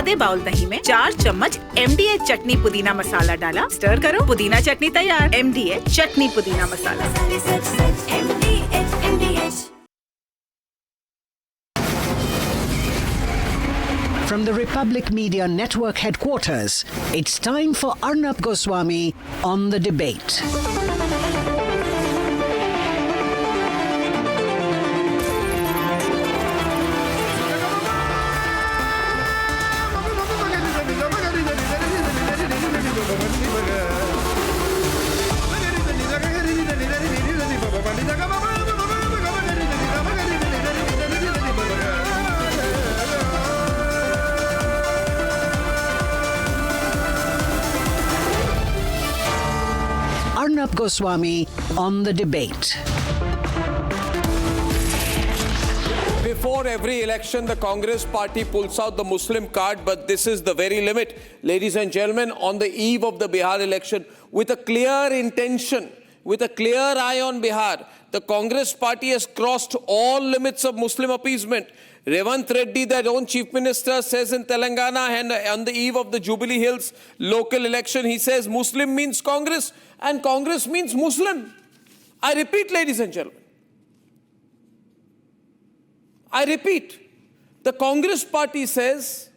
आधे बाउल दही में 4 चम्मच MDH चटनी पुदीना मसाला डाला, स्टर करो, पुदीना चटनी तैयार। MDH चटनी पुदीना मसाला। From the Republic Media Network headquarters, it's time for Arnab Goswami on The Debate. Arnab Goswami on The Debate. Before every election, the Congress party pulls out the Muslim card, but this is the very limit. Ladies and gentlemen, on the eve of the Bihar election, with a clear intention, with a clear eye on Bihar, the Congress party has crossed all limits of Muslim appeasement. Revant Reddy, their own chief minister, says in Telangana and on the eve of the Jubilee Hills local election, he says Muslim means Congress and Congress means Muslim. I repeat, ladies and gentlemen. I repeat, the Congress party says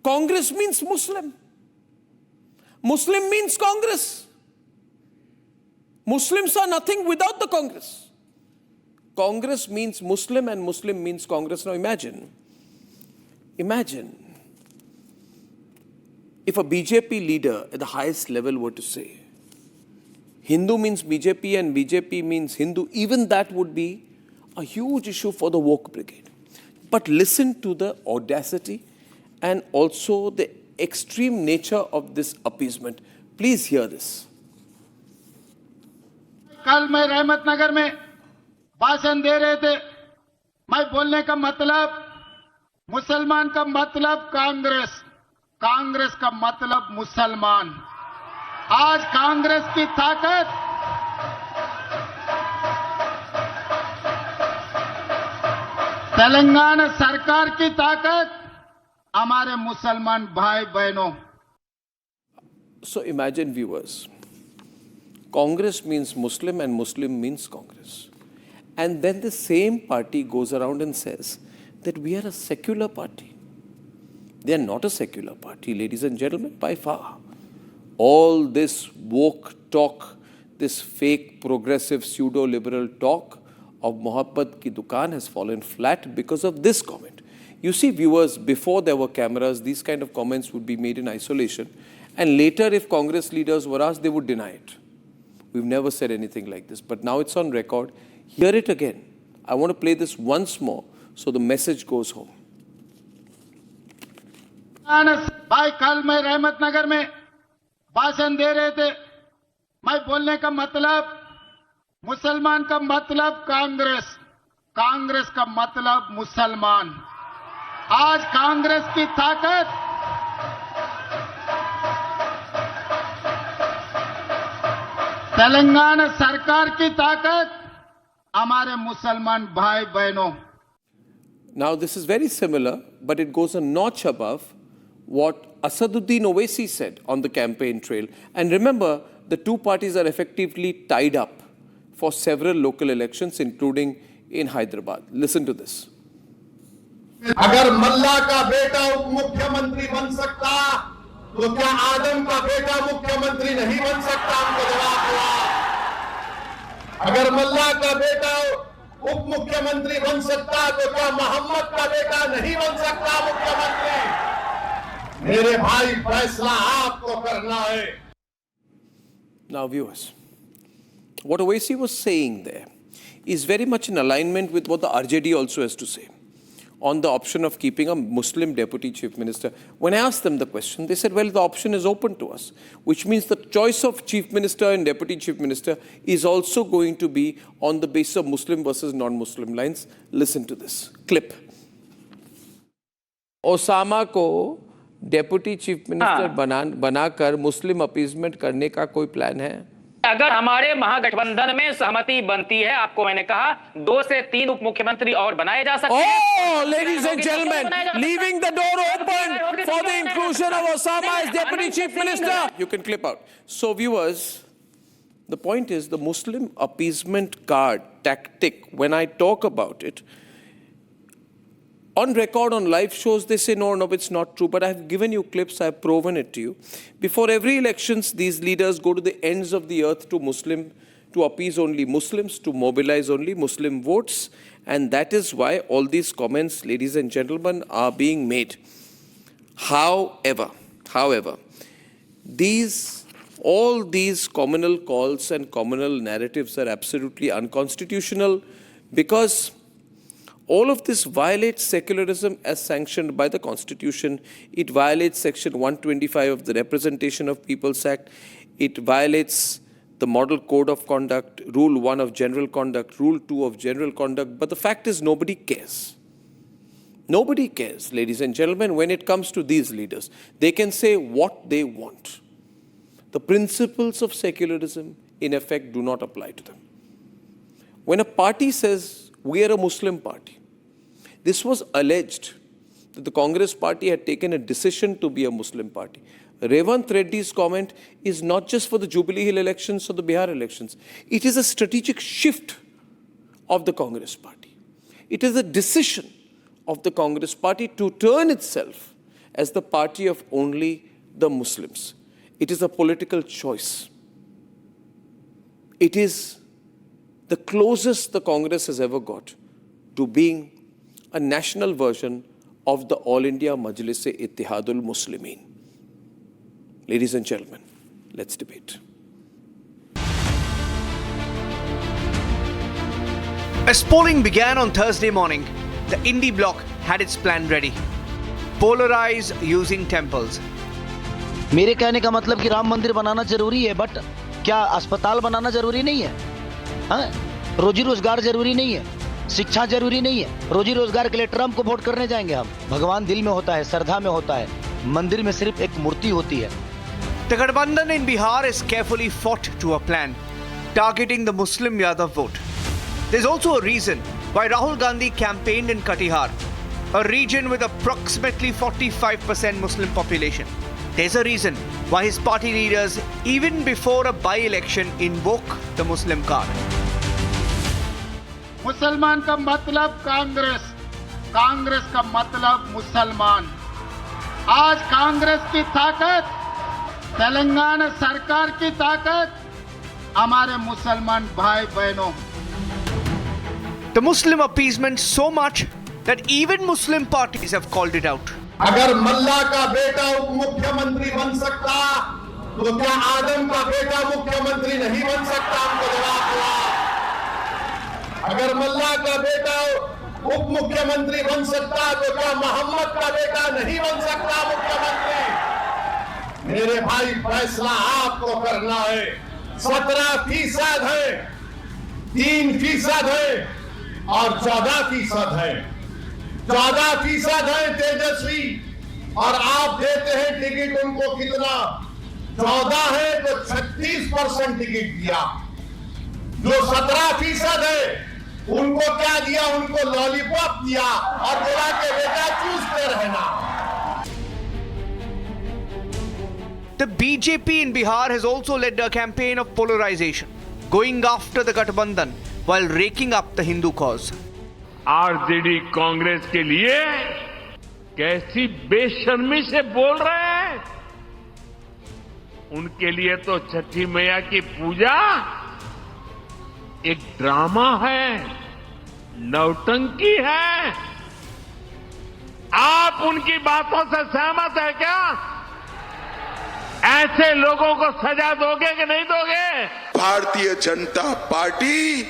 Congress means Muslim. Muslim means Congress. Muslims are nothing without the Congress. Congress means Muslim and Muslim means Congress. Now imagine if a BJP leader at the highest level were to say, Hindu means BJP and BJP means Hindu, even that would be a huge issue for the woke brigade. But listen to the audacity and also the extreme nature of this appeasement. Please hear this. कल मैं रहमत नगर में भाषण दे रहे थे, मैं बोलने का मतलब मुसलमान का मतलब कांग्रेस, कांग्रेस का मतलब मुसलमान। आज कांग्रेस की ताकत तेलंगाना सरकार की ताकत हमारे मुसलमान भाई बहनों। So imagine, viewers, Congress means Muslim and Muslim means Congress. And then the same party goes around and says that we are a secular party. They are not a secular party, ladies and gentlemen, by far. All this woke talk, this fake progressive pseudo-liberal talk of Mohabbat ki dukaan has fallen flat because of this comment. You see, viewers, before there were cameras, these kind of comments would be made in isolation. And later, if Congress leaders were asked, they would deny it. We've never said anything like this, but now it's on record. Hear it again. I want to play this once more so the message goes home. भाई कल मैं रहमत नगर में भाषण दे रहे थे, मैं बोलने का मतलब मुसलमान का मतलब कांग्रेस, कांग्रेस का मतलब मुसलमान। आज कांग्रेस की ताकत तेलंगाना सरकार की ताकत हमारे मुसलमान भाई बहनों। Now this is very similar, but it goes a notch above what Asaduddin Owaisi said on the campaign trail. And remember, the two parties are effectively tied up for several local elections, including in Hyderabad. Listen to this. अगर मल्ला का बेटा उप मुख्यमंत्री बन सकता तो क्या आदम का बेटा मुख्यमंत्री नहीं बन सकता? हमको जवाब हुआ। अगर मल्ला का बेटा उप मुख्यमंत्री बन सकता तो क्या मोहम्मद का बेटा नहीं बन सकता मुख्यमंत्री? मेरे भाई, फैसला आपको करना है। Now viewers, what Owaisi was saying there is very much in alignment with what the RJD also has to say on the option of keeping a Muslim deputy chief minister. When I asked them the question, they said, well, the option is open to us, which means the choice of chief minister and deputy chief minister is also going to be on the basis of Muslim versus non-Muslim lines. Listen to this clip. Osama को deputy chief minister बनाकर Muslim appeasement करने का कोई plan है? अगर हमारे महागठबंधन में सहमति बनती है, आपको मैंने कहा 2 से 3 उप मुख्यमंत्री और बनाए जा सकते हैं। Oh, ladies and gentlemen, leaving the door open for the inclusion of Osama as Deputy Chief Minister. You can clip out. So viewers, the point is the Muslim appeasement card tactic, when I talk about it, on record, on live shows, they say, no, it's not true. But I've given you clips, I've proven it to you. Before every elections, these leaders go to the ends of the earth to appease only Muslims, to mobilize only Muslim votes. And that is why all these comments, ladies and gentlemen, are being made. However, all these communal calls and communal narratives are absolutely unconstitutional, because all of this violates secularism as sanctioned by the Constitution. It violates Section 125 of the Representation of Peoples Act. It violates the Model Code of Conduct, Rule 1 of General Conduct, Rule 2 of General Conduct. But the fact is, nobody cares. Nobody cares, ladies and gentlemen, when it comes to these leaders. They can say what they want. The principles of secularism, in effect, do not apply to them. When a party says, we are a Muslim party, this was alleged that the Congress party had taken a decision to be a Muslim party. Revant Reddy's comment is not just for the Jubilee Hill elections or the Bihar elections. It is a strategic shift of the Congress party. It is a decision of the Congress party to turn itself as the party of only the Muslims. It is a political choice. It is the closest the Congress has ever got to being a national version of the All India Majlis-e-Ittihadul Muslimin. Ladies and gentlemen, let's debate. As polling began on Thursday morning, the Indie bloc had its plan ready. Polarize using temples. मेरे कहने का मतलब कि राम मंदिर बनाना जरूरी है, but क्या अस्पताल बनाना जरूरी नहीं है? हाँ? रोजी रोजगार जरूरी नहीं है, शिक्षा जरूरी नहीं है। रोजी रोजगार के लिए ट्रम्प को वोट करने जाएंगे हम? भगवान दिल में होता है, श्रद्धा में होता है, मंदिर में सिर्फ एक मूर्ति होती है। The Gathbandhan in Bihar is carefully fought to a plan, targeting the Muslim Yadav vote. There's also a reason why Rahul Gandhi campaigned in Katihar, a region with approximately 45% Muslim population. There's a reason why his party leaders, even before a by-election, invoke the Muslim card. मुसलमान का मतलब कांग्रेस, कांग्रेस का मतलब मुसलमान। आज कांग्रेस की ताकत, तेलंगाना सरकार की ताकत हमारे मुसलमान भाई बहनों। The Muslim appeasement so much that even Muslim parties have called it out. अगर मल्ला का बेटा उप मुख्यमंत्री बन सकता तो क्या आदम का बेटा मुख्यमंत्री नहीं बन सकता? हमको जवाब हुआ। अगर मल्ला का बेटा उप मुख्यमंत्री बन सकता तो क्या मोहम्मद का बेटा नहीं बन सकता मुख्यमंत्री? मेरे भाई, फैसला आपको करना है। 17% है, 3% है और 14% है। 14% है तेजस्वी, और आप देते हैं टिकट उनको कितना? 14 है तो 36% टिकट दिया। जो 17% है उनको क्या दिया? उनको लॉलीपॉप दिया और बोला के बेटा चूसते रहना। The BJP in Bihar has also led a campaign of polarization, going after the Gathbandhan while raking up the Hindu cause. RJD Congress के लिए कैसी बेशर्मी से बोल रहे हैं। उनके लिए तो छठी मैया की पूजा एक ड्रामा है, नौटंकी है। आप उनकी बातों से सहमत है क्या? ऐसे लोगों को सजा दोगे कि नहीं दोगे? भारतीय जनता पार्टी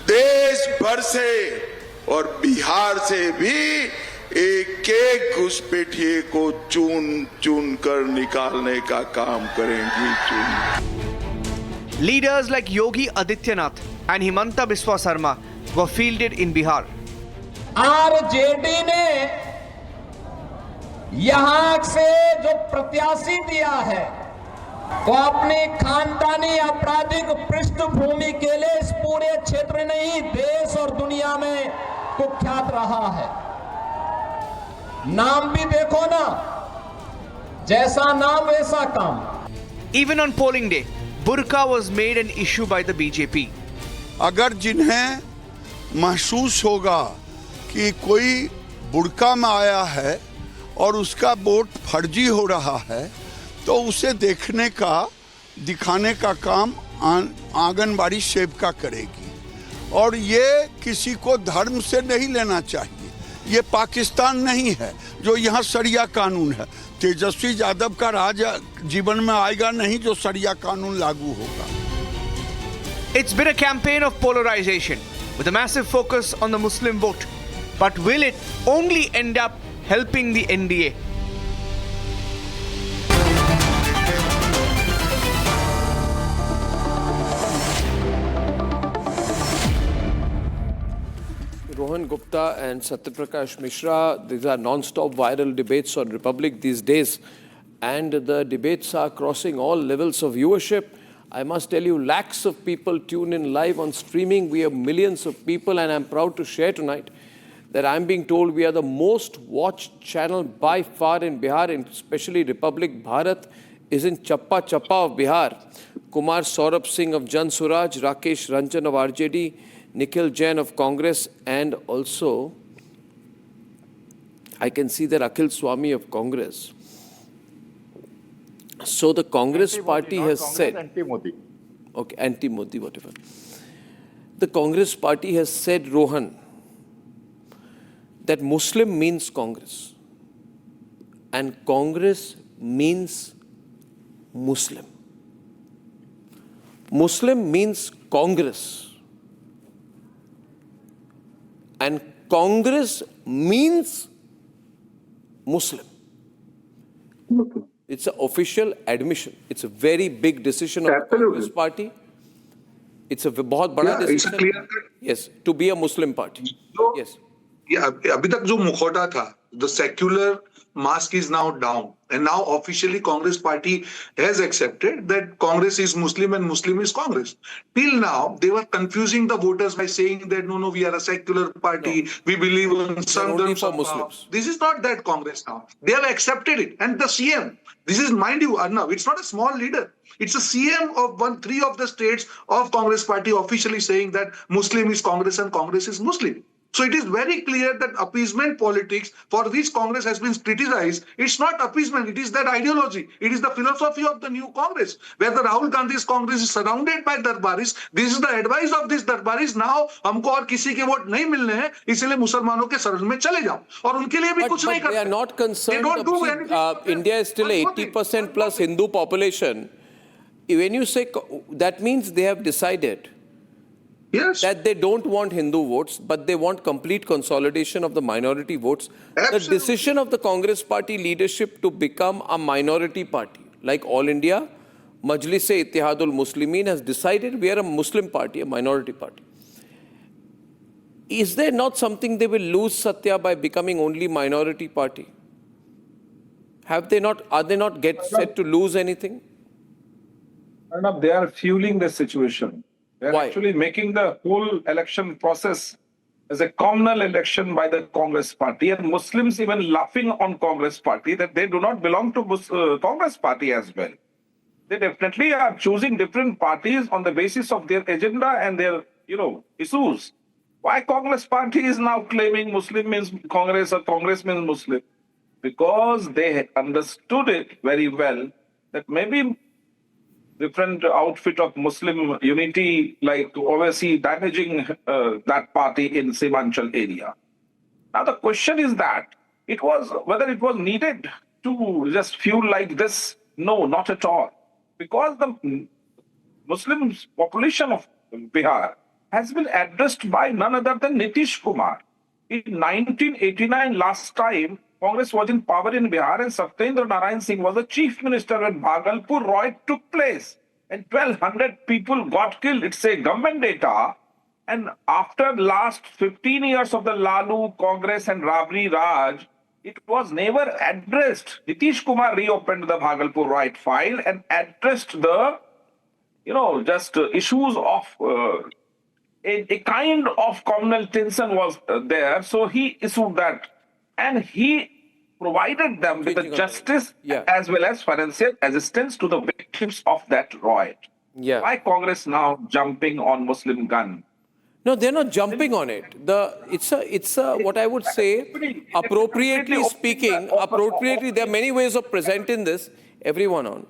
देश भर से और बिहार से भी एक एक घुसपैठिए को चुन चुन कर निकालने का काम करेंगी। Leaders like Yogi Adityanath and Himanta Biswa Sarma were fielded in Bihar. RJD ने यहां से जो प्रत्याशी दिया है वो अपनी खानदानी आपराधिक पृष्ठभूमि के लिए इस पूरे क्षेत्र नहीं, देश और दुनिया में कुख्यात रहा है। नाम भी देखो ना, जैसा नाम वैसा काम। Even on polling day, burqa was made an issue by the BJP. अगर जिन्हें महसूस होगा कि कोई बुर्का में आया है और उसका वोट फर्जी हो रहा है तो उसे देखने का दिखाने का काम आंगनबाड़ी सेविका करेगी। और ये किसी को धर्म से नहीं लेना चाहिए। ये पाकिस्तान नहीं है जो यहाँ शरिया कानून है। तेजस्वी यादव का राज जीवन में आएगा नहीं जो शरिया कानून लागू होगा। It's been a campaign of polarization with a massive focus on the Muslim vote. But will it only end up helping the NDA? Rohan Gupta and Satyaprakash Mishra, these are non-stop viral debates on Republic these days. And the debates are crossing all levels of viewership. I must tell you, lakhs of people tune in live on streaming. We have millions of people, and I'm proud to share tonight that I'm being told we are the most watched channel by far in Bihar, and especially Republic Bharat is in Chappa Chappa of Bihar. Kumar Saurabh Singh of Jan Suraj, Rakesh Ranjan of RJD, Nikhil Jain of Congress, and also I can see that Akhil Swami of Congress. So the Congress party has said, anti-Modi. Okay, anti-Modi, whatever. The Congress party has said, Rohan, that Muslim means Congress and Congress means Muslim. Muslim means Congress and Congress means Muslim. It's an official admission. It's a very big decision of the Congress party. It's a बहुत बड़ा decision. Yes, to be a Muslim party. Yes. Yeah, अभी तक जो मुखौटा था, the secular mask is now down, and now officially Congress party has accepted that Congress is Muslim and Muslim is Congress. Till now, they were confusing the voters by saying that no, we are a secular party, we believe in only for Muslims. This is not that Congress now. They have accepted it, and the CM. This is, mind you, Arnav, it's not a small leader. It's a CM of three of the states of Congress party officially saying that Muslim is Congress and Congress is Muslim. So it is very clear that appeasement politics for which Congress has been criticized, it's not appeasement, it is that ideology. It is the philosophy of the new Congress, where the Rahul Gandhi's Congress is surrounded by Darbaris. This is the advice of this Darbaris. Now, हमको और किसी के vote नहीं मिलने हैं, इसलिए मुसलमानों के शरण में चले जाओ. और उनके लिए भी कुछ नहीं करते. They are not concerned. They don't do anything. India is still 80% plus Hindu population. When you say, that means they have decided that they don't want Hindu votes, but they want complete consolidation of the minority votes. Absolutely. The decision of the Congress party leadership to become a minority party, like All India, Majlis-e-Ittihadul Muslimin has decided we are a Muslim party, a minority party. Is there not something they will lose, Satya, by becoming only minority party? Are they not set to lose anything? No, they are fueling the situation. They are Why? actually making the whole election process as a communal election by the Congress party, and Muslims even laughing on Congress party that they do not belong to Congress party as well. They definitely are choosing different parties on the basis of their agenda and their, issues. Why Congress party is now claiming Muslim means Congress or Congress means Muslim? Because they understood it very well that maybe different outfit of Muslim unity, like obviously damaging that party in Simanchal area. Now the question is that whether it was needed to just fuel like this. No, not at all. Because the Muslim population of Bihar has been addressed by none other than Nitish Kumar. In 1989, last time, Congress was in power in Bihar and Satyendra Narayan Singh was the chief minister when Bhagalpur riot took place. And 1,200 people got killed. It's a government data. And after last 15 years of the Lalu, Congress and Rabri Raj, it was never addressed. Nitish Kumar reopened the Bhagalpur riot file and addressed the, issues of a kind of communal tension was there. So he issued that. And he provided them with the Changing justice Yeah. as well as financial assistance to the victims of that riot. Yeah. Why Congress now jumping on Muslim gun? No, they're not jumping on it. It's a what I would say, appropriately speaking, there are many ways of presenting this, everyone on.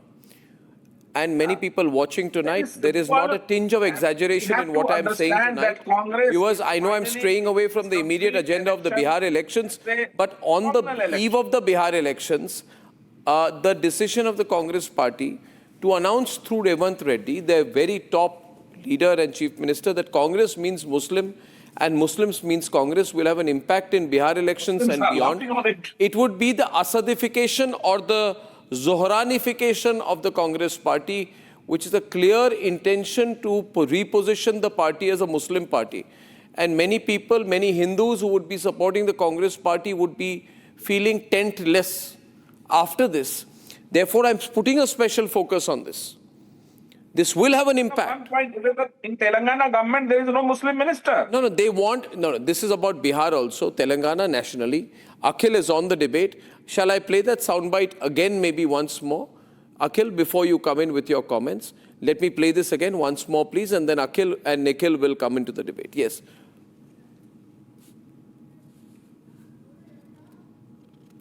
And many people watching tonight, there is not a tinge of exaggeration in what I'm saying tonight. Viewers, I know I'm straying away from the immediate agenda of the Bihar elections, but on the eve of the Bihar elections, the decision of the Congress party to announce through Revanth Reddy, their very top leader and chief minister, that Congress means Muslim and Muslims means Congress, will have an impact in Bihar elections and beyond. It would be the Asadification or the Zohranification of the Congress party, which is a clear intention to reposition the party as a Muslim party. And many people, many Hindus who would be supporting the Congress party would be feeling tentless after this. Therefore, I'm putting a special focus on this. This will have an impact. In Telangana government, there is no Muslim minister. No, this is about Bihar also, Telangana nationally. Akhil is on the debate. Shall I play that soundbite again, maybe once more? Akhil, before you come in with your comments, let me play this again once more, please, and then Akhil and Nikhil will come into the debate. Yes.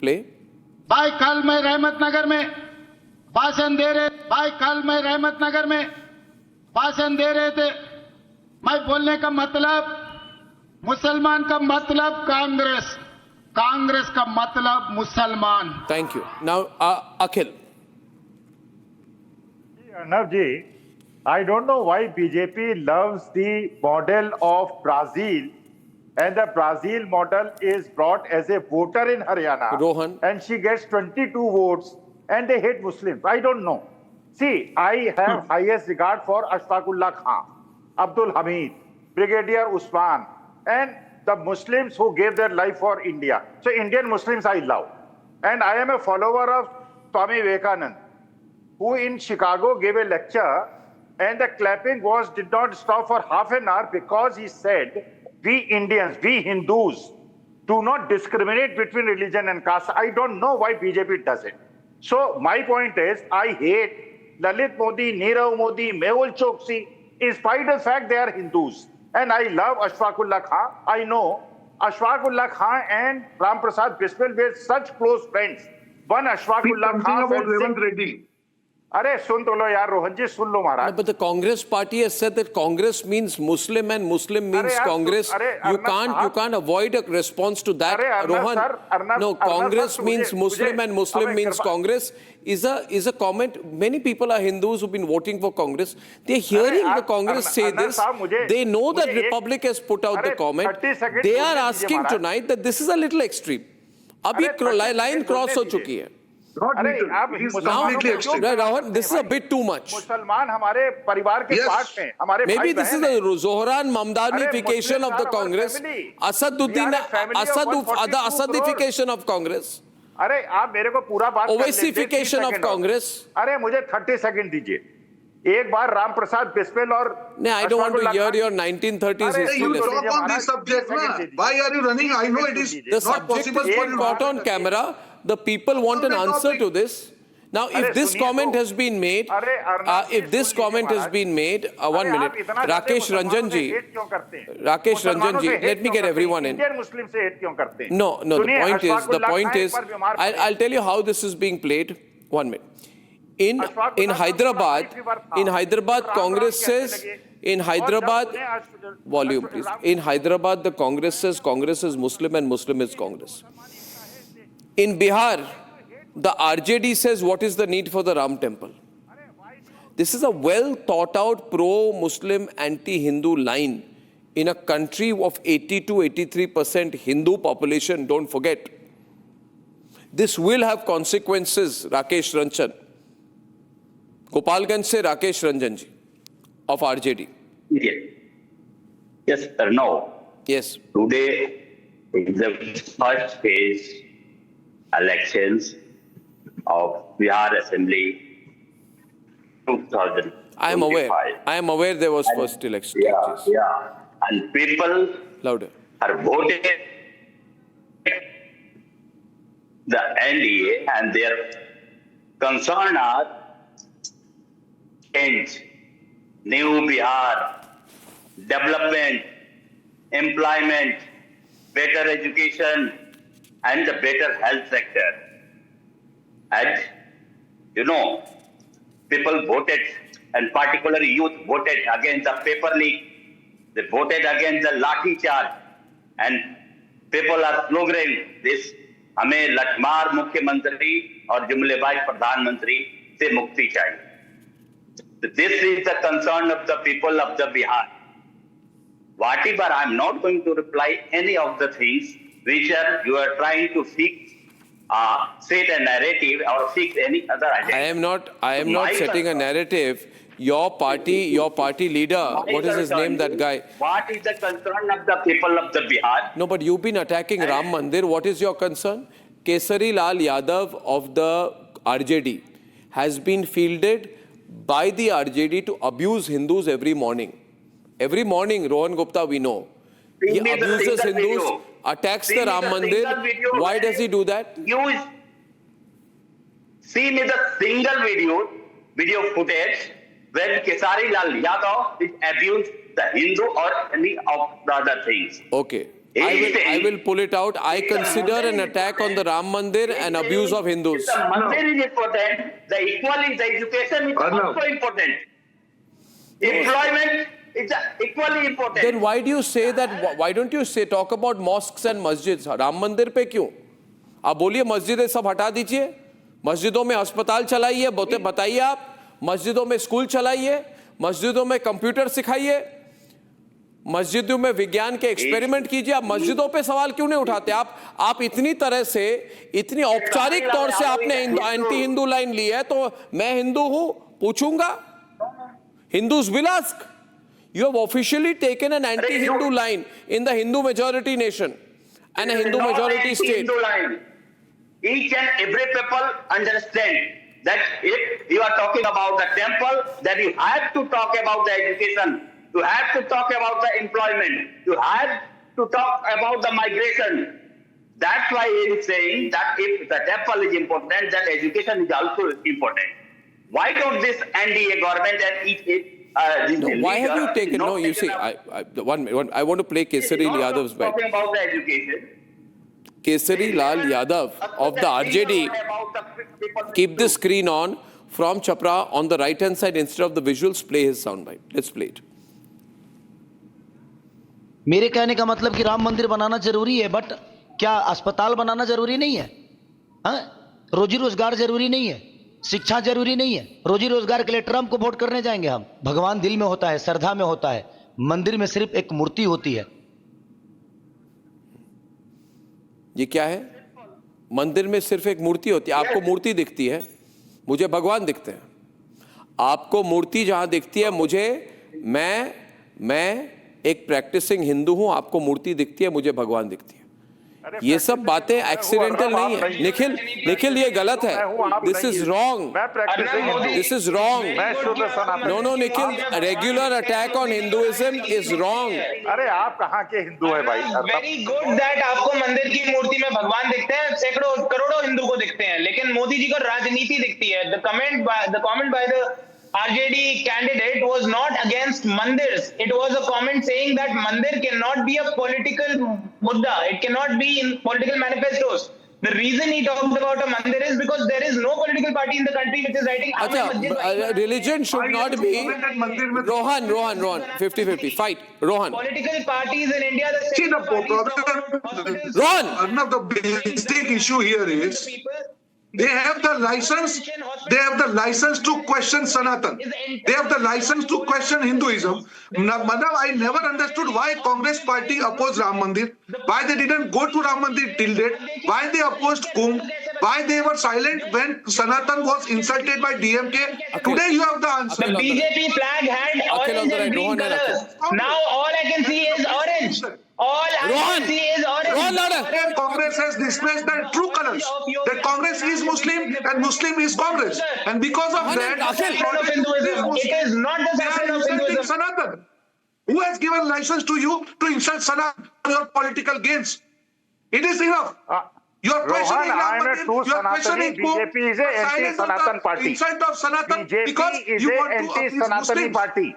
Play. भाई कल मैं रहमत नगर में भाषण दे रहे थे। मैं बोलने का मतलब, मुसलमान का मतलब कांग्रेस, कांग्रेस का मतलब मुसलमान। Thank you. Now, Akhil. Arnab ji, I don't know why BJP loves the model of Brazil, and the Brazil model is brought as a voter in Haryana. Rohan. And she gets 22 votes, and they hate Muslims. I don't know. See, I have highest regard for Ashfaqullah Khan, Abdul Hamid, Brigadier Usman, and the Muslims who gave their life for India. So Indian Muslims I love. And I am a follower of Swami Vivekananda, who in Chicago gave a lecture, and the clapping did not stop for half an hour because he said, we Indians, we Hindus, do not discriminate between religion and caste. I don't know why BJP does it. So my point is, I hate Lalit Modi, Nirav Modi, Mehul Choksi, in spite of the fact they are Hindus. And I love Ashfaqullah Khan. I know Ashfaqullah Khan and Ram Prasad Biswal were such close friends. One Ashfaqullah Khan about Revanth Reddy. अरे सुन तो लो यार रोहन जी, सुन लो महाराज। But the Congress party has said that Congress means Muslim and Muslim means Congress. You can't avoid a response to that, Rohan. No, Congress means Muslim and Muslim means Congress is a comment. Many people are Hindus who've been voting for Congress. They're hearing the Congress say this. They know that Republic has put out the comment. They are asking tonight that this is a little extreme. Abhi line cross ho chuki hai. Rohan, this is a bit too much. Maybe this is the Zohran Mamdanification of the Congress, Asadification of Congress, Owaisification of Congress. अरे मुझे 30 second दीजिए। एक बार राम प्रसाद बिस्मिल और I don't want to hear your 1930s history You lesson. talk on this subject, na? Why are you running? I know it is The not subject possible is for being you. caught on camera. The people want an answer to this. Now, if this comment has been made, one minute, Rakesh Ranjan ji, let me get everyone in. No, the point is, I'll tell you how this is being played. 1 minute. In Hyderabad, Congress says, volume please. In Hyderabad, the Congress says Congress is Muslim and Muslim is Congress. In Bihar, the RJD says what is the need for the Ram temple. This is a well thought out pro-Muslim, anti-Hindu line in a country of 80 to 83% Hindu population, don't forget. This will have consequences, Rakesh Ranjan. Gopalganj se Rakesh Ranjan ji of RJD. Yes, no. Yes. Today is the first phase elections of Bihar Assembly 2000. I am aware there was first election. Yeah. And people louder are voting the NDA and their concern are change, new Bihar, development, employment, better education, and the better health sector. And people voted, and particularly youth voted against the paper leak. They voted against the lathi charge, and people are sloganing this: हमें लठमार मुख्यमंत्री और जुमलेबाज प्रधानमंत्री से मुक्ति चाहिए. This is the concern of the people of the Bihar. Whatever, I am not going to reply any of the things which you are trying to fix, set a narrative or fix any other agenda. I am not setting a narrative. Your party leader, what is his name, that guy? What is the concern of the people of the Bihar? No, but you've been attacking Ram Mandir. What is your concern? Kesari Lal Yadav of the RJD has been fielded by the RJD to abuse Hindus every morning. Every morning, Rohan Gupta, we know. He abuses Hindus, attacks the Ram Mandir. Why does he do that? See me the single video footage when Kesari Lal Yadav is abused the Hindu or any of the other things. Okay. I will pull it out. I consider an attack on the Ram Mandir an abuse of Hindus. The Mandir is important. The education is also important. Employment is equally important. Then why do you say that? Why don't you talk about mosques and masjids? Ram Mandir पे क्यों? आप बोलिए मस्जिदें सब हटा दीजिए. मस्जिदों में अस्पताल चलाइए. बताइए आप. मस्जिदों में स्कूल चलाइए. मस्जिदों में कंप्यूटर सिखाइए. मस्जिदों में विज्ञान के एक्सपेरिमेंट कीजिए. आप मस्जिदों पे सवाल क्यों नहीं उठाते? आप इतनी तरह से, इतनी औपचारिक तौर से आपने एंटी हिंदू लाइन ली है, तो मैं हिंदू हूं पूछूंगा. Hindus will ask. You have officially taken an anti-Hindu line in the Hindu majority nation and a Hindu majority state. Each and every people understand that if you are talking about the temple, then you have to talk about the education. You have to talk about the employment. You have to talk about the migration. That's why he is saying that if the temple is important, then education is also important. Why don't this NDA government and why have you taken? No, you see, I want to play Kesari Yadav's back. Talking about the education. Kesari Lal Yadav of the RJD. Keep the screen on from Chapra on the right hand side instead of the visuals. Play his soundbite. Let's play it. मेरे कहने का मतलब कि राम मंदिर बनाना जरूरी है, but क्या अस्पताल बनाना जरूरी नहीं है? रोजी रोजगार जरूरी नहीं है? शिक्षा जरूरी नहीं है? रोजी रोजगार के लिए ट्रंप को वोट करने जाएंगे हम? भगवान दिल में होता है, श्रद्धा में होता है. मंदिर में सिर्फ एक मूर्ति होती है. ये क्या है? मंदिर में सिर्फ एक मूर्ति होती है. आपको मूर्ति दिखती है, मुझे भगवान दिखते हैं. आपको मूर्ति जहां दिखती है, मुझे मैं एक प्रैक्टिसिंग हिंदू हूं. आपको मूर्ति दिखती है, मुझे भगवान दिखती है. ये सब बातें एक्सीडेंटल नहीं है. निखिल ये गलत है. This is wrong. This is wrong. No Nikhil, regular attack on Hinduism is wrong. अरे आप कहाँ के हिंदू है भाई? वेरी गुड दैट आपको मंदिर की मूर्ति में भगवान दिखते हैं, सैकड़ों करोड़ों हिंदू को दिखते हैं, लेकिन मोदी जी को राजनीति दिखती है. The comment by the RJD candidate was not against mandirs. It was a comment saying that mandir cannot be a political mudda. It cannot be in political manifestos. The reason he talked about a mandir is because there is no political party in the country which is writing. Religion should not be. Rohan, 50-50. Fight, Rohan. Political parties in India. See the problem. Rohan. The basic issue here is. They have the license to question Sanatan. They have the license to question Hinduism. Madam, I never understood why Congress party opposed Ram Mandir, why they didn't go to Ram Mandir till date, why they opposed Kumbh, why they were silent when Sanatan was insulted by DMK. Today you have the answer. The BJP flag had orange and green colors. Now all I can see is orange. All I can see is orange. Congress has displayed the true colors. That Congress is Muslim and Muslim is Congress. And because of that, it is not the doctrine of Hinduism. Sanatan. Who has given license to you to insult Sanatan for your political gains? It is enough. You are questioning Rohan, I am a Ram true Mandir. You are questioning Sanatani. Pope. BJP is a You are silent on anti-Sanatan the party. insult of Sanatan because BJP is you a want to appease anti-Sanatani Muslims. party.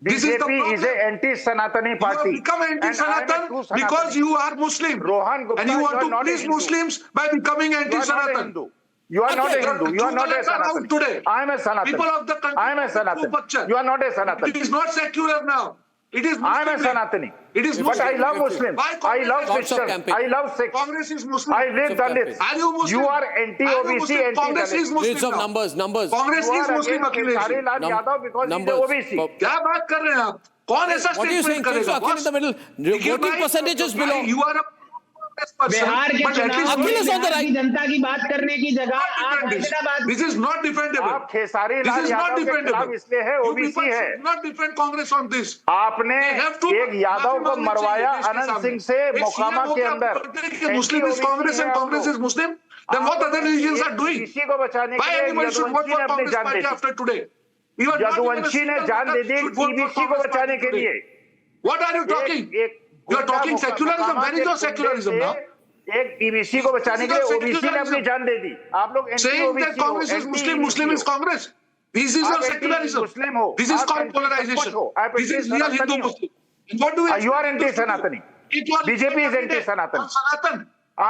This is the BJP is a problem. anti-Sanatani You party. have become And I am a true anti-Sanatan Sanatani. because you are Muslim. Rohan Gupta, and you you want are to not a please Hindu. Muslims by becoming You are not a anti-Sanatan. Hindu. You are not a Hindu. You are not a Sanatani. Today. I am a Sanatani. People of the country. I am a Sanatani. You are not a Sanatani. It is not secular now. It is Muslim. I am a Sanatani. It is But I Muslim. love Muslims. I love Stop Christians. campaign. I love sex. Congress is Muslim. I live Dalits. Are you Muslim? You are Are you anti-OBC, Muslim? Congress is anti-Dalit. Muslim Needs of now. numbers. Congress You is are Muslim, against Akhilesh. Khesari Lal Yadav because he is Numbers. OBC. क्या बात कर रहे हैं आप? कौन ऐसा What are you saying? Statement करेगा? Akhil in the middle. Voting percentages below. You are a Bihar के चुनाव में बिहार की जनता की बात करने की जगह आप Hyderabad This is not defendable. आप Khesari This Lal is not Yadav के खिलाफ defendable. इसलिए है You ओबीसी people है should not defend Congress on this. आपने They have to एक यादव को माफी मरवाया मांगनी चाहिए अनंत देश के सिंह से सामने। एक मोकामा CM के होकर अंदर आप बोलते हैं कि Muslim is Congress and Congress is Muslim. Then what other religions are doing? इसी को बचाने Why के लिए anyone should vote Yaduvanshi for ने अपनी Congress जान दे party the after today? Even not even a Yaduvanshi ने single जान दे voter the should vote for EBC को Congress बचाने party के लिए today. What are you talking? You are talking secularism. Where is your secularism now? एक EBC को बचाने के लिए ओबीसी ने अपनी जान दे दी आप लोग Saying that Congress is Muslim, Muslim is Congress. This is your secularism. मुस्लिम हो This is called polarization. This is real Hindu Muslim. And what do we You are anti-Sanatani. BJP is anti-Sanatani. Sanatan.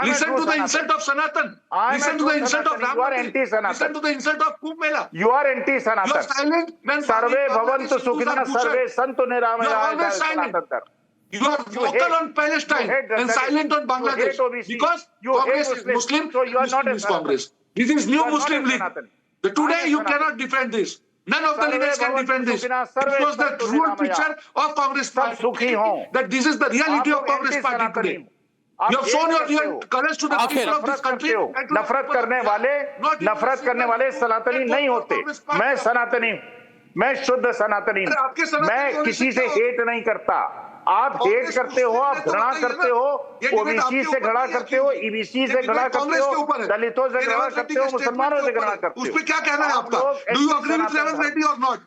Listen to the insult of Sanatan. Listen to the insult of Ram You are Mandir. anti-Sanatan. Listen to the insult of Kumbh Mela. You are You are anti-Sanatan. silent when survey Bangladesh भवन्तु Hindus सुखिनः are survey butchered. सन्तु You are निरामयाः always silent. Sanatan You are vocal on Palestine and silent on Bangladesh because Congress is Muslim. So you are not a Muslim is Congress. This is new Muslim League. Today you cannot defend this. None of the leaders can defend this. It was the true picture of Congress party. That this is the reality of Congress party today. You have shown your real colors to the people of this country. नफरत करने वाले सनातनी नहीं होते मैं सनातनी हूँ मैं शुद्ध सनातनी हूँ मैं किसी से हेट नहीं करता आप हेट करते हो आप घृणा करते हो ओबीसी से घृणा करते हो ईबीसी से घृणा करते हो दलितों से घृणा करते हो मुसलमानों से घृणा करते हो उस पे क्या कहना है आपका? Do you agree with Revanth Reddy or not?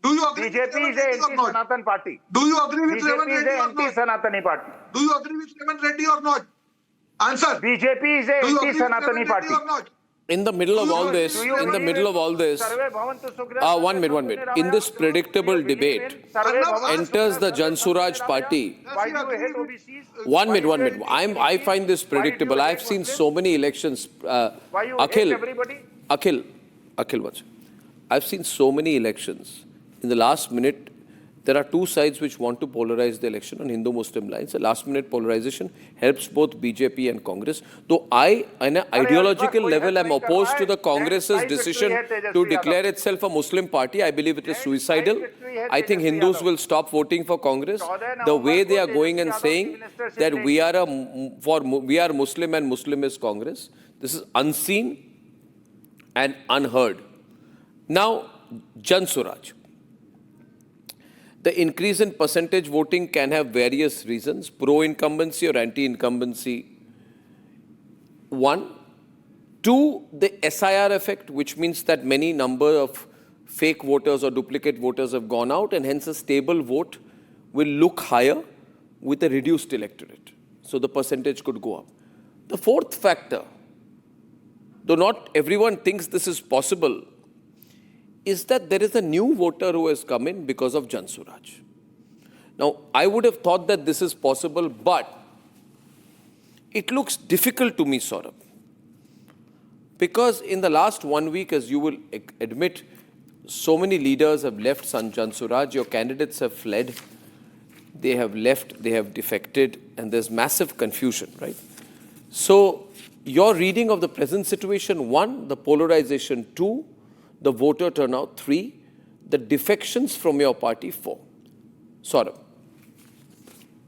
Do you agree with BJP Revanth is Reddy or not? anti-Sanatan party. Do you agree with Revanth BJP is Reddy or not? anti-Sanatani party. Do you agree with Revanth Reddy or not? Answer. BJP is Do you agree with anti-Sanatani Revanth party. Reddy or not? In the middle of all this, Do you in the agree middle with of all this, सर्वे भवन्तु सुखिनः one minute. In this predictable debate, सर्वे भवन्तु enters the Jansuraj party. Why do you hate OBCs? One minute. I find this predictable. I've seen so many elections. Why you hate everybody? Akhil, what's I've seen so many elections. In the last minute, there are two sides which want to polarize the election on Hindu-Muslim lines. The last-minute polarization helps both BJP and Congress. Though I, on an ideological level, am opposed to the Congress's decision to declare itself a Muslim party. I believe it is suicidal. I think Hindus will stop voting for Congress. The way they are going and saying that we are Muslim and Muslim is Congress, this is unseen and unheard. Now, Jansuraj. The increase in percentage voting can have various reasons, pro-incumbency or anti-incumbency. One. Two, the SIR effect, which means that many number of fake voters or duplicate voters have gone out and hence a stable vote will look higher with a reduced electorate. So the percentage could go up. The fourth factor, though not everyone thinks this is possible, is that there is a new voter who has come in because of Jansuraj. Now, I would have thought that this is possible, but it looks difficult to me, Saurabh. Because in the last 1 week, as you will admit, so many leaders have left Jansuraj, your candidates have fled, they have left, they have defected, and there's massive confusion, right? So, your reading of the present situation, 1, the polarization, 2, the voter turnout, 3, the defections from your party, 4. Saurabh.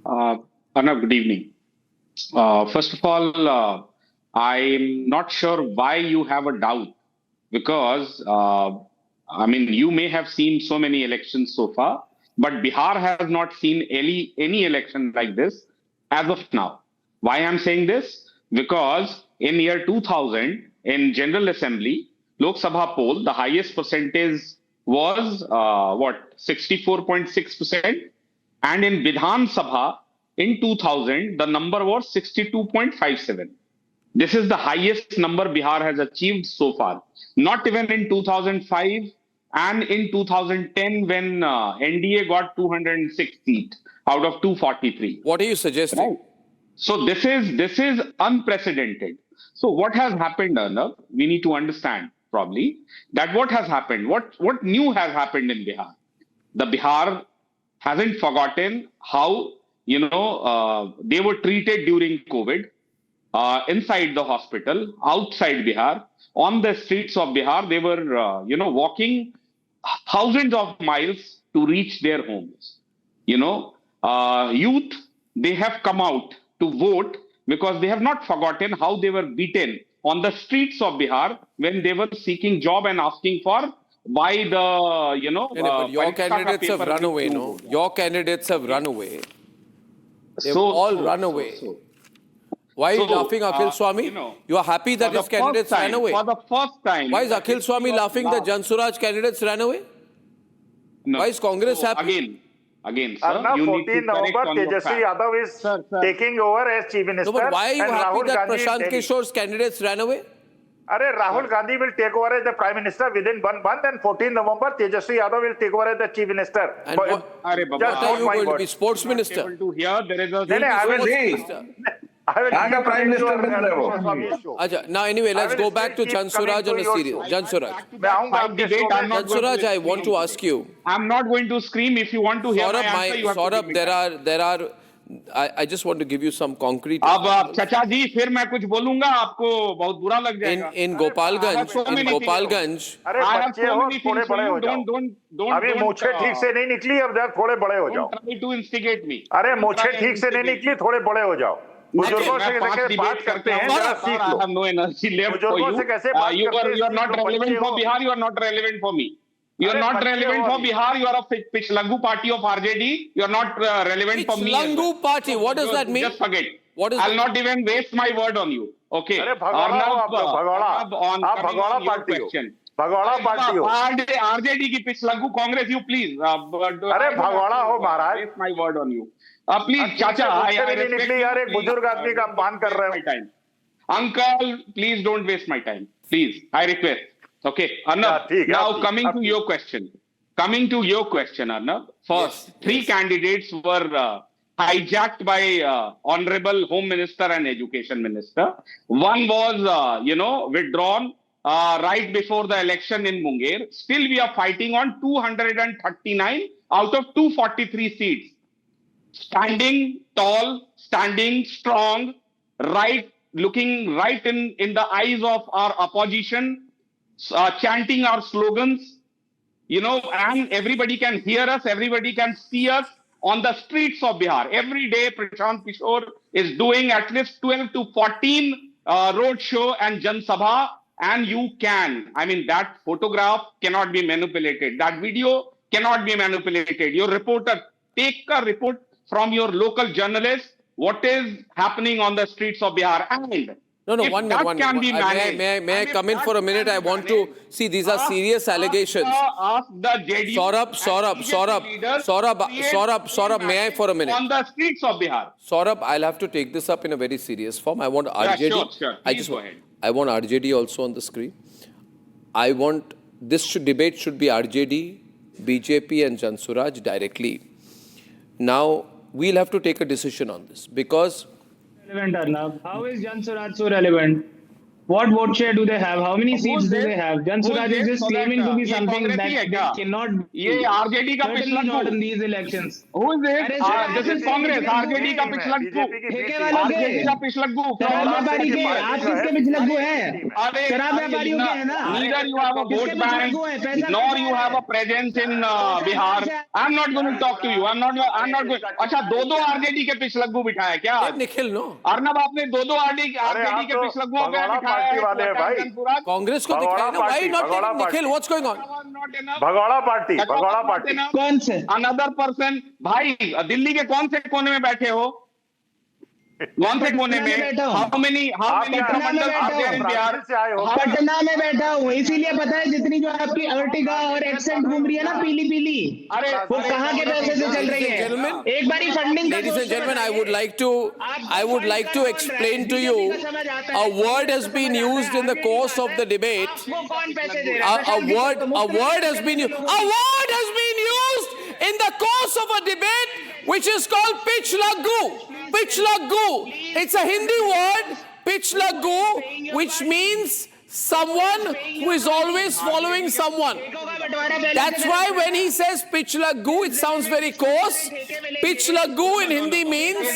Arnab, good evening. First of all, I'm not sure why you have a doubt because, you may have seen so many elections so far, but Bihar has not seen any election like this as of now. Why I'm saying this? Because in year 2000, in General Assembly, Lok Sabha poll, the highest percentage was 64.6%, and in Vidhan Sabha in 2000 the number was 62.57. This is the highest number Bihar has achieved so far. Not even in 2005 and in 2010 when NDA got 206 seats out of 243. What are you suggesting? Right. So this is unprecedented. So what has happened, Arnab? We need to understand probably that what has happened. What new has happened in Bihar? The Bihar hasn't forgotten how they were treated during COVID. Inside the hospital, outside Bihar, on the streets of Bihar, they were, walking thousands of miles to reach their homes. Youth, they have come out to vote because they have not forgotten how they were beaten on the streets of Bihar when they were seeking job and asking for why the, but your candidates have run away, no? Your candidates have run away. They've all run away. Why are you laughing, Akhil Swami? You are happy that his candidates ran away? For the first time. Why is Akhil Swami laughing that Jan Suraj candidates ran away? No. Why is Congress happy? Again, sir, Arnab, you need to 14 correct November, on the Tejasvi fact. Yadav is taking over as Chief Minister. No, but why are you and happy Rahul that Gandhi Prashant is Delhi. Kishore's candidates ran away? Rahul Gandhi will take over as the Prime Minister within 1 month, and 14 November, Tejasvi Yadav will take over as the Chief Minister. And what are you going to be? Sports Minister? Able to hear, there is a Prime Minister. Now anyway, let's go back to Jan Suraj on a serious. Jan Suraj. Jan Suraj, I want to ask you. I'm not going to scream. If you want to hear my answer, you have to give me time. there are. I just want to give you some concrete. अब चाचा जी फिर मैं कुछ बोलूंगा आपको बहुत बुरा लग जाएगा. In Gopalganj, अरे बच्चे हो, थोड़े बड़े हो जाओ. अभी मूछें ठीक से नहीं निकली, अब जरा थोड़े बड़े हो जाओ. Try to instigate me. अरे मूछें ठीक से नहीं निकली, थोड़े बड़े हो जाओ. बुजुर्गों से कैसे बात करते हैं, जरा सीख लो. I have no energy left for बुजुर्गों से कैसे बात you. You are not relevant for Bihar. You are not relevant for me. You are not relevant for Bihar. You are a Pichlaggu party of RJD. You are not relevant for me. Pichlaggu party. What does that mean? Just forget. What is I'll not even waste my word on you. Okay. Arnab, आप भगोड़ा party हो. भगोड़ा party हो. RJD की Pichlaggu Congress. You please. अरे भगोड़ा हो महाराज. Waste my word on you. Please, Chacha. I निकली यार, एक बुजुर्ग आदमी का अपमान कर रहे हो. Uncle, please don't waste my time. Please, I request. Okay, Arnab. Now coming to your question. Arnab. First, three candidates were hijacked by Honorable Home Minister and Education Minister. One was, withdrawn right before the election in Munger. Still, we are fighting on 239 out of 243 seats. Standing tall, standing strong, looking right in the eyes of our opposition. Chanting our slogans, and everybody can hear us, everybody can see us on the streets of Bihar. Every day, Prashant Kishore is doing at least 12 to 14 road show and Jan Sabha, and that photograph cannot be manipulated. That video cannot be manipulated. Your reporter, take a report from your local journalist, what is happening on the streets of Bihar. And No, one minute. May I come in for a minute? I want to see, these are serious allegations. Saurabh, may I for a minute? On the streets of Bihar. Saurabh, I'll have to take this up in a very serious form. I want RJD. Sure. Please go ahead. I want RJD also on the screen. I want, debate should be RJD, BJP and Jan Suraj directly. Now, we'll have to take a decision on this because relevant, Arnab. How is Jan Suraj so relevant? What vote share do they have? How many seats do they have? Jan Suraj is just claiming to be something that they cannot be. ये RJD का Certainly not in these elections. Who is it? This is Congress. RJD का पिछलग्गू. RJD का पिछलग्गू. शराब व्यापारी के, आप किसके पिछलग्गू हैं? शराब व्यापारियों के हैं ना? Neither you have a vote bank, nor you have a presence in Bihar. I'm not going to talk to you. I'm not going. अच्छा, दो RJD के पिछलग्गू बिठाया क्या? निखिल नो. अर्नब आपने दो RJD के पिछलग्गू बिठाया. वाले भाई कांग्रेस को दिखाया ना. Why not taking Nikhil? What's going on? भगोड़ा पार्टी कौन से? Another person. भाई दिल्ली के कौन से कोने में बैठे हो? कौन से कोने में? How many Pramandals are there in Bihar? Patna में बैठा हूँ, इसीलिए पता है जितनी जो आपकी अर्टिगा और एक्सेंट घूम रही है ना पीली पीली, वो कहाँ के पैसे से चल रही है? एक बारी funding. Ladies and gentlemen, I would like to explain to you. A word has been used in the course of the debate. A word has been used in the course of a debate, which is called pitch laggu. Pitch laggu. It's a Hindi word, pitch laggu, which means someone who is always following someone. That's why when he says pitch laggu, it sounds very coarse. Pitch laggu in Hindi means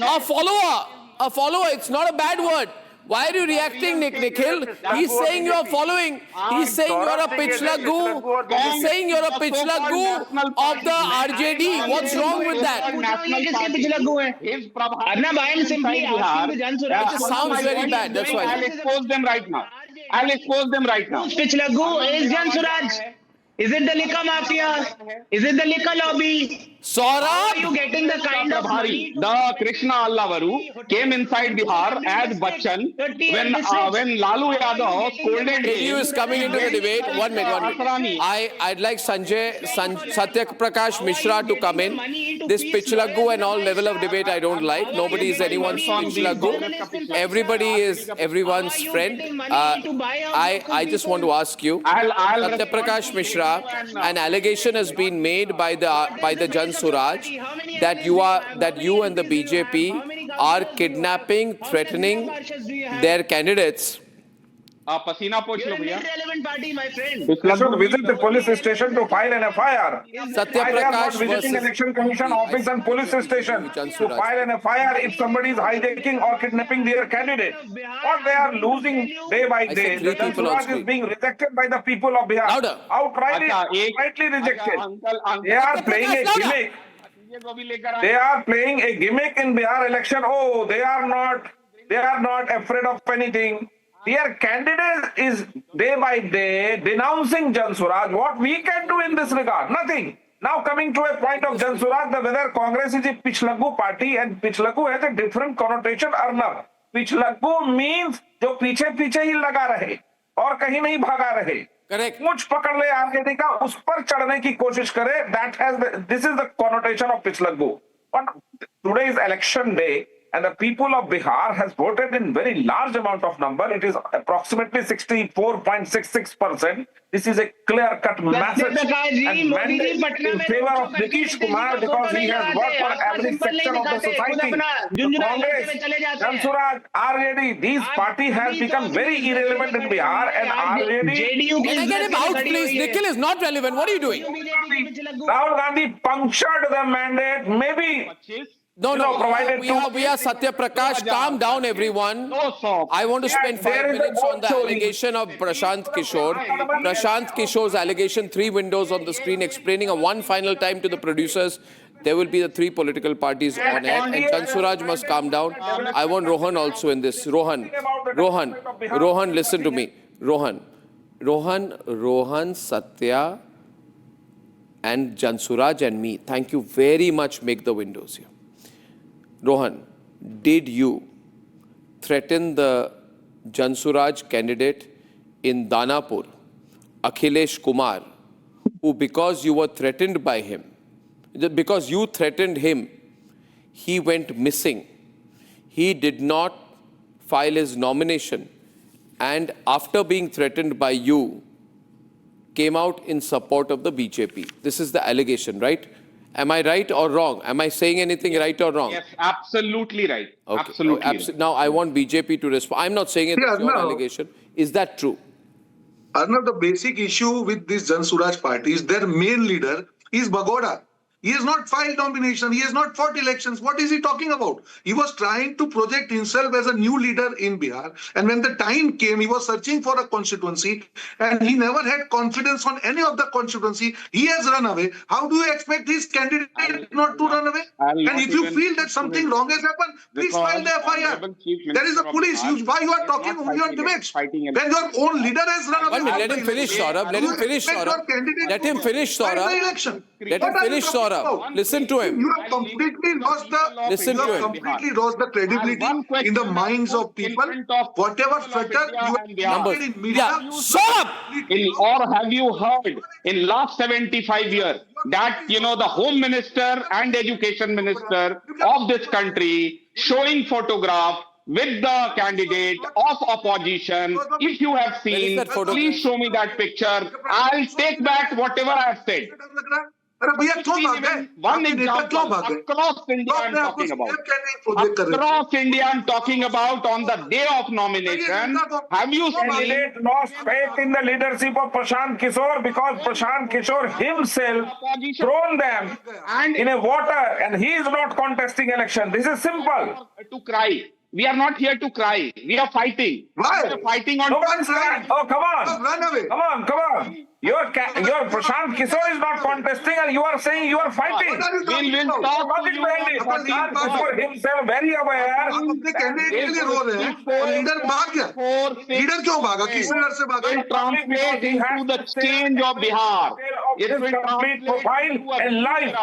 a follower. A follower. It's not a bad word. Why are you reacting, Nikhil? He's saying you are following. He's saying you're a pitch laggu. He's saying you're a pitch laggu of the RJD. What's wrong with that? It sounds very bad. That's why. I'll expose them right now. Who's pitch laggu? Is Jan Suraj? Is it the liquor mafia? Is it the liquor lobby? Saurabh, are you getting the kind of money? The Krishna Allavaru came inside Bihar as Bachchan when Lalu Yadav scolded him. KDU is coming into the debate. One minute. I'd like Satya Prakash Mishra to come in. This pitch laggu and all level of debate I don't like. Nobody is anyone's pitch laggu. Everybody is everyone's friend. I just want to ask you, Satya Prakash Mishra, an allegation has been made by the Jan Suraj that you and the BJP are kidnapping, threatening their candidates. Pasina poch lo bhaiya. Party, my friend. They should visit the police station to file an FIR. Satya Why they are not Prakash visiting Election Commission office and police station to file an FIR if somebody is hijacking or kidnapping their candidate? What they are losing day by day. The Jan Suraj is being rejected by the people of Bihar. Outrightly rejected. They are playing a gimmick. They are playing a gimmick in Bihar election. Oh, they are not afraid of anything. Their candidate is day by day denouncing Jan Suraj. What we can do in this regard? Nothing. Now coming to a point of Jan Suraj, whether Congress is a pitch laggu party, and pitch laggu has a different connotation. Arnab, pitch laggu means जो पीछे पीछे ही लगा रहे और कहीं नहीं भागा रहे. Correct. मुझ पकड़ ले आरजेडी का, उस पर चढ़ने की कोशिश करे. This is the connotation of pitch laggu. But today is election day. And the people of Bihar has voted in very large amount of number. It is approximately 64.66%. This is a clear-cut message and mandate in favor of Nitish Kumar because he has worked for every section of the society. Congress, Jan Suraj, RJD, these party has become very irrelevant in Bihar, and RJD... Can I get him out, please? Nikhil is not relevant. What are you doing? Rahul Gandhi punctured the mandate, maybe... No, we are Satya Prakash. Calm down, everyone. I want to spend 5 minutes on the allegation of Prashant Kishore. Prashant Kishore's allegation, 3 windows on the screen, explaining one final time to the producers. There will be the 3 political parties on air, and Jan Suraj must calm down. I want Rohan also in this. Rohan, listen to me. Rohan, Satya, and Jan Suraj and me. Thank you very much. Make the windows here. Rohan, did you threaten the Jan Suraj candidate in Danapur, Akhilesh Kumar, who because you were threatened by him, because you threatened him, he went missing. He did not file his nomination, and after being threatened by you, came out in support of the BJP. This is the allegation, right? Am I right or wrong? Am I saying anything right or wrong? Yes, absolutely right. Okay. Absolutely right. Now, I want BJP to respond. I'm not saying it's your allegation. Is that true? Arnav, the basic issue with this Jan Suraj party is their main leader is Bagoda. He has not filed nomination. He has not fought elections. What is he talking about? He was trying to project himself as a new leader in Bihar. And when the time came, he was searching for a constituency and he never had confidence on any of the constituency. He has run away. How do you expect his candidate not to run away? And if you feel that something wrong has happened, please file the FIR. There is a police. Why you are talking only on debates? When your own leader has run away. Let him finish, Saurabh. Let him finish, Saurabh. Let him finish, Saurabh. Let him finish, Saurabh. Saurabh. Listen to him. You have completely lost the. Listen you to have him. completely lost the credibility in the minds of people. Whatever flutter you have created in media. Yeah, Saurabh! Or have you heard in last 75 years that, you know, the Home Minister and Education Minister of this country showing photograph with the candidate of opposition? If you have seen, please show me that picture. I'll take back whatever I have said. अरे भैया क्यों भाग गए? One आपके नेता क्यों example, भाग गए? across India I'm talking about. Across India I'm talking about on the day of nomination. Have you seen? Candidate lost faith in the leadership of Prashant Kishore because Prashant Kishore himself thrown them in a water and he is not contesting election. This is simple. To cry. We are not here to cry. We are fighting. Why? We are fighting on. No one's crying. Oh, come on. Run away. Come on, come on. Your Prashant Kishore is not contesting and you are saying you are fighting. We'll talk to you. Prashant Kishore himself very aware. आप अपने candidate के लिए रो रहे हैं और leader भाग गया. Leader क्यों भागा? किस लीडर से भागा? Will translate into the change of Bihar. It will complete profile and life.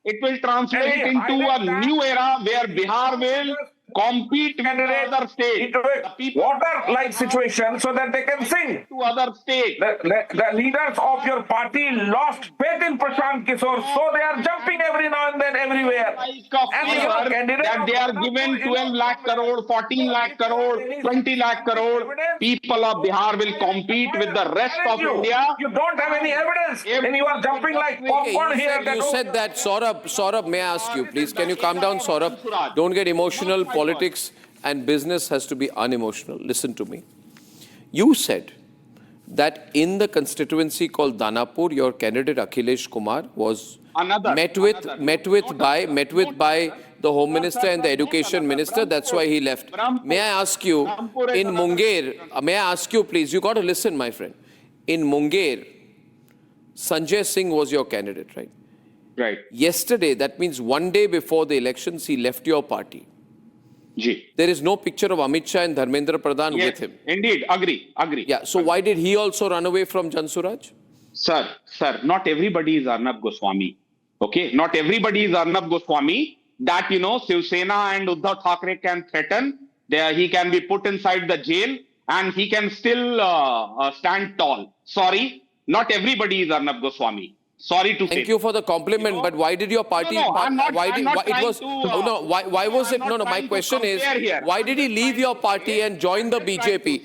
It will translate into a new era where Bihar will compete with other states. Water-like situation so that they can sing. To other states. The leaders of your party lost faith in Prashant Kishore, so they are jumping every now and then everywhere. And your candidate that they are given 12 lakh crore, 14 lakh crore, 20 lakh crore. People of Bihar will compete with the rest of India. You don't have any evidence and you are jumping like popcorn here. You said that, Saurabh, may I ask you, please, can you calm down, Saurabh? Don't get emotional. Politics and business has to be unemotional. Listen to me. You said that in the constituency called Danapur, your candidate Akhilesh Kumar was met with by the Home Minister and the Education Minister. That's why he left. May I ask you, in Munger, may I ask you, please, you got to listen, my friend. In Munger, Sanjay Singh was your candidate, right? Right. Yesterday, that means one day before the elections, he left your party. There is no picture of Amit Shah and Dharmendra Pradhan with him. Indeed, agree. Yeah, so why did he also run away from Jan Suraj? Sir, not everybody is Arnab Goswami. Okay, not everybody is Arnab Goswami. That, you know, Shiv Sena and Uddhav Thackeray can threaten. He can be put inside the jail and he can still stand tall. Sorry, not everybody is Arnab Goswami. Sorry to say. Thank you for the compliment, but why did your party? My question is, why did he leave your party and join the BJP?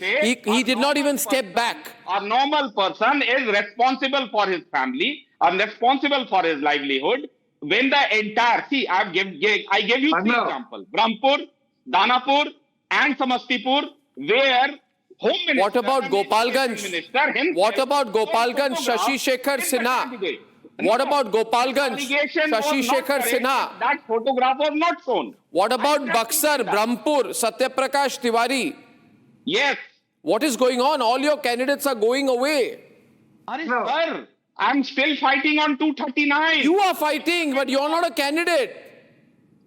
He did not even step back. A normal person is responsible for his family, and responsible for his livelihood. When the entire, see, I gave you three examples: Brahmpur, Danapur, and Samastipur, where Home Minister. What about Gopalganj? What about Gopalganj? Shashi Shekhar Sinha. What about Gopalganj? Shashi Shekhar Sinha. That photograph was not shown. What about Buxar, Brahmpur, Satyaprakash Tiwari? Yes. What is going on? All your candidates are going away. Sir, I'm still fighting on 239. You are fighting, but you're not a candidate.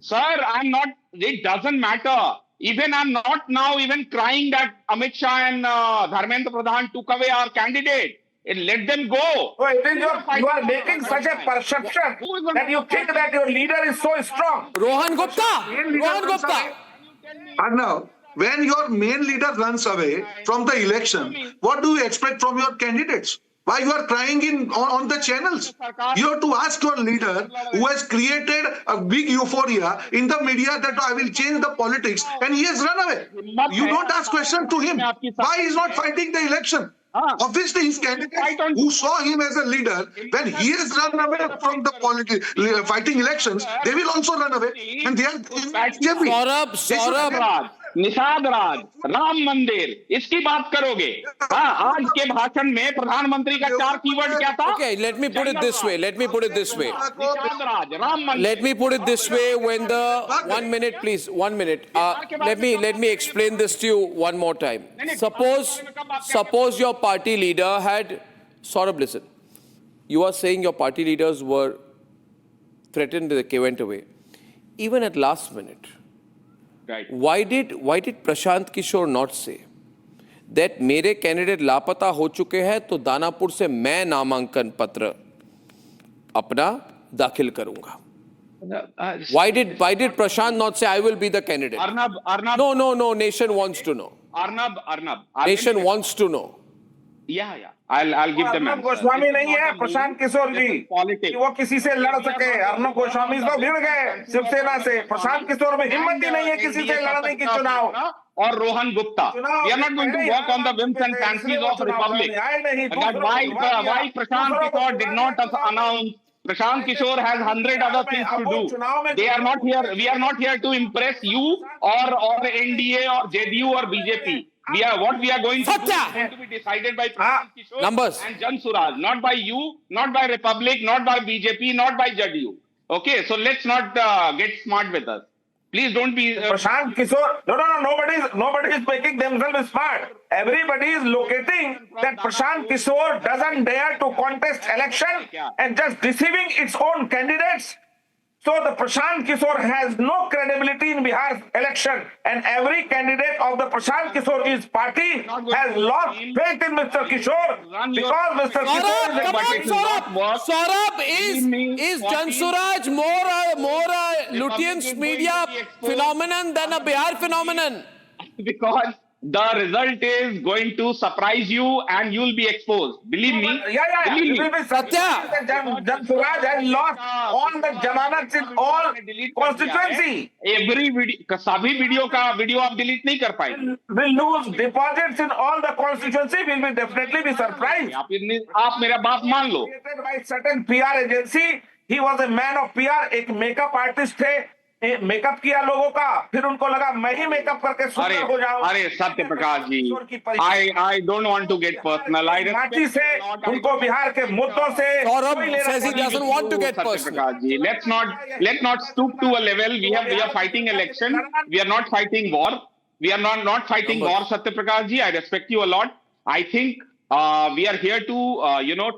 Sir, I'm not. It doesn't matter. Even I'm not now even crying that Amit Shah and Dharmendra Pradhan took away our candidate. Let them go. Oh, it is you are making such a perception that you think that your leader is so strong. Rohan Gupta. And now, when your main leader runs away from the election, what do you expect from your candidates? Why you are crying on the channels? You have to ask your leader who has created a big euphoria in the media that I will change the politics, and he has run away. You don't ask question to him. Why he is not fighting the election? Obviously, his candidates who saw him as a leader, when he has run away from the fighting elections, they will also run away. And they are Saurabh. Nishad Raj, Ram मंदिर, इसकी बात करोगे? आज के भाषण में प्रधानमंत्री का 4 कीवर्ड क्या था? Okay, let me put it this way. Nishad Raj, Ram मंदिर. Let me put it this way. When the 1 minute, please, 1 minute. Let me explain this to you one more time. Suppose your party leader had. Saurabh, listen. You are saying your party leaders were threatened. They went away. Even at last minute. Right. Why did Prashant Kishore not say that मेरे candidate लापता हो चुके हैं तो दानापुर से मैं नामांकन पत्र अपना दाखिल करूंगा. Why did Prashant not say I will be the candidate? Arnab. No. Nation wants to know. Arnab. Nation wants to know. Yeah. I'll give them Arnab Goswami नहीं है प्रशांत किशोर जी कि वो किसी से लड़ सके. अर्नब गोस्वामी तो भिड़ गए शिवसेना से. प्रशांत किशोर में हिम्मत ही नहीं है किसी से लड़ने की चुनाव. और Rohan Gupta. We are not going to work on the whims and fancies of Republic. That why Prashant Kishore did not announce. Prashant Kishore has 100 other things to do. They are not here. We are not here to impress you or NDA or JDU or BJP. What we are going to do is going to be decided by Prashant Kishore Numbers. and Jan Suraj, not by you, not by Republic, not by BJP, not by JDU. Okay, so let's not get smart with us. Please don't be. Prashant Kishore. No. Nobody is making themselves smart. Everybody is locating that Prashant Kishore doesn't dare to contest election and just deceiving its own candidates. So the Prashant Kishore has no credibility in Bihar's election, and every candidate of the Prashant Kishore's party has lost faith in Mr. Kishore because Mr. Kishore is Saurabh, is Jan Suraj more a Lutyens media phenomenon than a Bihar phenomenon? Because the result is going to surprise you and you'll be exposed. Believe me. Yeah. Believe It will me. be Satya. Jan Suraj has lost all the jamanats in all constituency. Every video, सभी video आप delete नहीं कर पाएंगे. Will lose deposits in all the constituency. Will be definitely be surprised. आप मेरा बात मान लो. By certain PR agency, he was a man of PR. एक मेकअप आर्टिस्ट थे. मेकअप किया लोगों का, फिर उनको लगा मैं ही मेकअप करके सुंदर हो जाऊं. अरे Satya Prakash ji, I don't want to get personal. Party से उनको बिहार के मुद्दों से Saurabh says he doesn't want to get personal. Let's not stoop to a level. We are fighting election. We are not fighting war. We are not fighting war. Satya Prakash ji, I respect you a lot. I think we are here to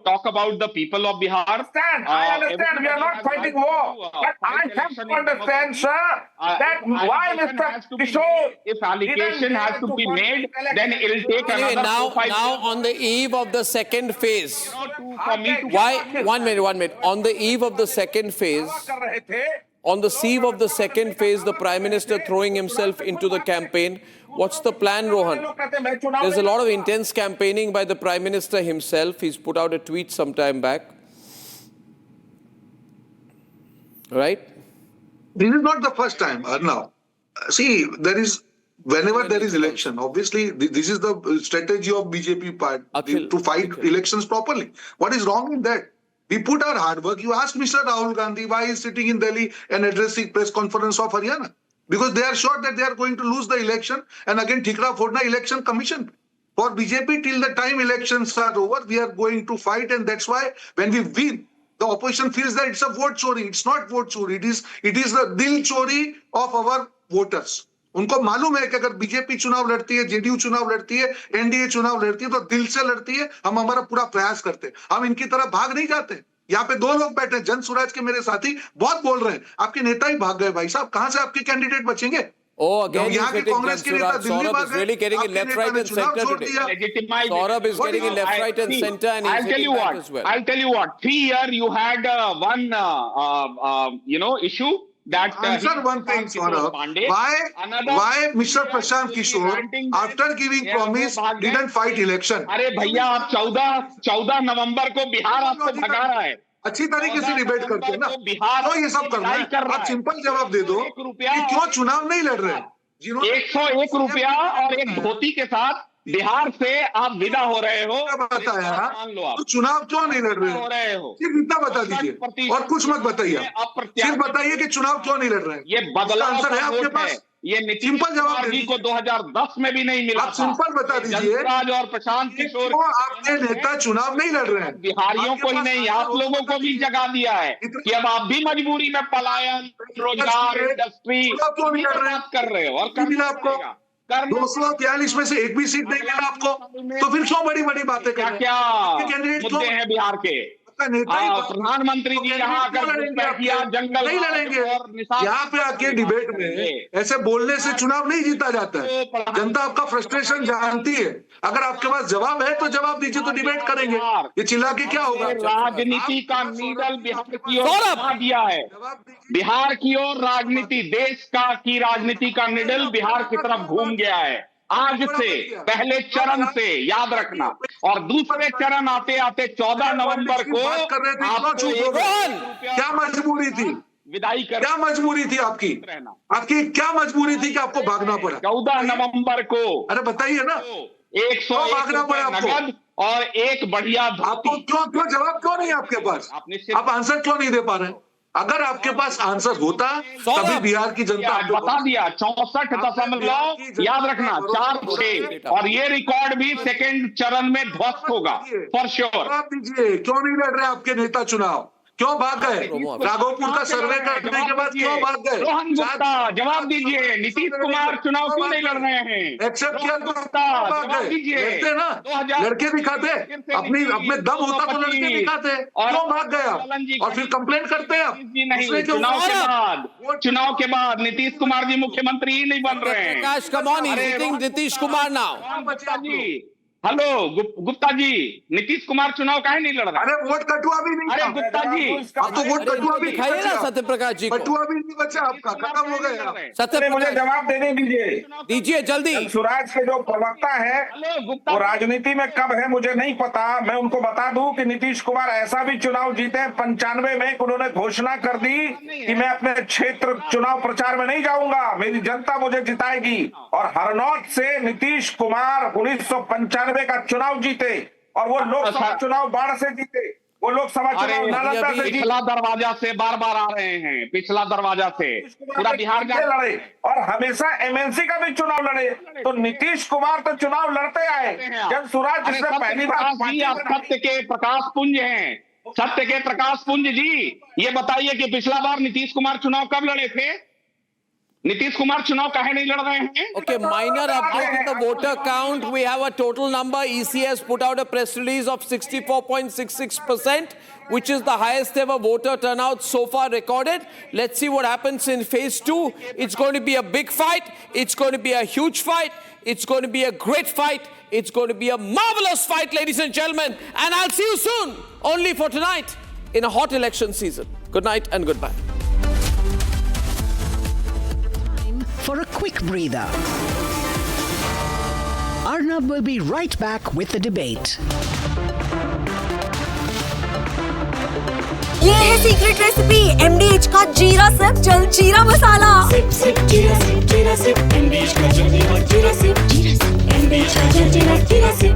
talk about the people of Bihar. I understand. We are not fighting war, but I have to understand, sir, that why Mr. Kishore, if allocation has to be made, then it will take Anyway, another 4-5 now years. on the eve of the second phase. For me to Why? 1 minute. On the eve of the second phase. On the eve of the second phase, the Prime Minister throwing himself into the campaign. What's the plan, Rohan? There's a lot of intense campaigning by the Prime Minister himself. He's put out a tweet some time back. Right? This is not the first time, Arnav. See, whenever there is election, obviously this is the strategy of BJP party to fight elections properly. What is wrong in that? We put our hard work. You asked Mr. Rahul Gandhi why he's sitting in Delhi and addressing press conference of Haryana. Because they are sure that they are going to lose the election and again Thikra Phodna election commission. For BJP, till the time elections are over, we are going to fight, and that's why when we win, the opposition feels that it's a vote chori. It's not vote chori. It is the dil chori of our voters. उनको मालूम है कि अगर BJP चुनाव लड़ती है, JDU चुनाव लड़ती है, एनडीए चुनाव लड़ती है तो दिल से लड़ती है. हम हमारा पूरा प्रयास करते हैं. हम इनकी तरह भाग नहीं जाते. यहाँ पे दो लोग बैठे हैं, जन सुराज के मेरे साथी बहुत बोल रहे हैं. आपके नेता ही भाग गए भाई साहब. कहां से आपके कैंडिडेट बचेंगे? Oh, again यहाँ के कांग्रेस के नेता दिल्ली भाग गए. really getting it left, right, and center today. Saurabh is getting it left, right, and center, and he's hitting back as well. I'll tell you what. 3 years you had one issue. Answer one thing, Saurabh. Why Mr. Prashant Kishore, after giving promise, didn't fight election? अरे भैया आप 14 नवंबर को बिहार आपको भगा रहा है. अच्छी तरीके से डिबेट करते हैं ना. तो ये सब करना है. आप सिंपल जवाब दे दो कि क्यों चुनाव नहीं लड़ रहे. 101 रुपया और एक धोती के साथ बिहार से आप विदा हो रहे हो. बताया तो चुनाव क्यों नहीं लड़ रहे हो? सिर्फ इतना बता दीजिए और कुछ मत बताइए. सिर्फ बताइए कि चुनाव क्यों नहीं लड़ रहे हैं. ये बदलाव आंसर है आपके पास. ये सिंपल जवाब दे को 2010 में भी नहीं मिला. आप सिंपल बता दीजिए. और प्रशांत किशोर आपके नेता चुनाव नहीं लड़ रहे हैं. बिहारियों को ही नहीं, आप लोगों को भी जगा दिया है कि अब आप भी मजबूरी में पलायन, रोजगार, इंडस्ट्री बात कर रहे हो. और आपको 243 में से एक भी सीट नहीं मिला आपको, तो फिर क्यों बड़ी बड़ी बातें कर रहे हैं? क्या कैंडिडेट मुद्दे हैं बिहार के? आपका नेता ही प्रधानमंत्री जी यहाँ आकर किया, जंगल नहीं लड़ेंगे। यहाँ पे आके डिबेट में ऐसे बोलने से चुनाव नहीं जीता जाता है। जनता आपका फ्रस्ट्रेशन जानती है। अगर आपके पास जवाब है तो जवाब दीजिए, तो डिबेट करेंगे। ये चिल्ला के क्या होगा? राजनीति का नीडल बिहार की ओर घुमा दिया है। बिहार की ओर राजनीति, देश की राजनीति का निडल बिहार की तरफ घूम गया है। आज से पहले चरण से याद रखना, और दूसरे चरण आते आते 14 नवंबर को क्या मजबूरी थी? विदाई कर, क्या मजबूरी थी आपकी? आपकी क्या मजबूरी थी कि आपको भागना पड़ा? 14 नवंबर को, अरे बताइए ना, 100 भागना पड़ा आपको और एक बढ़िया आपको क्यों जवाब क्यों नहीं आपके पास? आप आंसर क्यों नहीं दे पा रहे? अगर आपके पास आंसर होता तभी बिहार की जनता बता दिया। 64., याद रखना 4-6, और ये रिकॉर्ड भी सेकंड चरण में ध्वस्त होगा फॉर श्योर। जवाब दीजिए, क्यों नहीं लड़ रहे आपके नेता चुनाव? क्यों भाग गए? राघोपुर का सर्वे करने के बाद क्यों भाग गए? रोहन गुप्ता जवाब दीजिए, नीतीश कुमार चुनाव क्यों नहीं लड़ रहे हैं? एक्सेप्ट किया तो भाग गए। लड़ते ना, लड़के दिखाते, अपने दम होता तो लड़के दिखाते। क्यों भाग गए आप? और फिर कंप्लेंट करते हैं आप? चुनाव के बाद नीतीश कुमार जी मुख्यमंत्री ही नहीं बन रहे हैं। नीतीश कुमार नाउ। हेलो गुप्ता जी, नीतीश कुमार चुनाव काहे नहीं लड़ रहा? अरे वोट कटुआ भी नहीं। अरे गुप्ता जी, अब तो वोट कटुआ भी दिखाइए ना सत्य प्रकाश जी, कटुआ भी नहीं बचा आपका, खत्म हो गया। सत्य, मुझे जवाब देने दीजिए जल्दी। स्वराज के जो प्रवक्ता है वो राजनीति में कब है मुझे नहीं पता। मैं उनको बता दूं कि नीतीश कुमार ऐसा भी चुनाव जीते 95 में, उन्होंने घोषणा कर दी कि मैं अपने क्षेत्र चुनाव प्रचार में नहीं जाऊंगा, मेरी जनता मुझे जिताएगी। और हरनौत से नीतीश कुमार 1995 का चुनाव जीते, और वो लोकसभा चुनाव बाढ़ से जीते, वो लोकसभा चुनाव नालंदा से जीते। पिछला दरवाजा से बार बार आ रहे हैं, पिछला दरवाजा से पूरा बिहार लड़े, और हमेशा एमएनसी का भी चुनाव लड़े। तो नीतीश कुमार तो चुनाव लड़ते आए। जन स्वराज जिससे पहली बार सत्य के प्रकाश पुंज हैं, सत्य के प्रकाश पुंज जी, ये बताइए कि पिछला बार नीतीश कुमार चुनाव कब लड़े थे? नीतीश कुमार चुनाव काहे नहीं लड़ रहे हैं? Okay, minor update in the voter count. We have a total number. EC has put out a press release of 64.66%, which is the highest ever voter turnout so far recorded. Let's see what happens in phase 2. It's going to be a big fight. It's going to be a huge fight. It's going to be a great fight. It's going to be a marvelous fight, ladies and gentlemen. And I'll see you soon, only for tonight, in a hot election season. Good night and goodbye. For a quick breather. Arnab will be right back with the debate. ये है secret recipe MDH का जीरा SIP जल जीरा मसाला। SIP SIP जीरा SIP MDH का जल जीरा सिप MDH का जल जीरा सिप।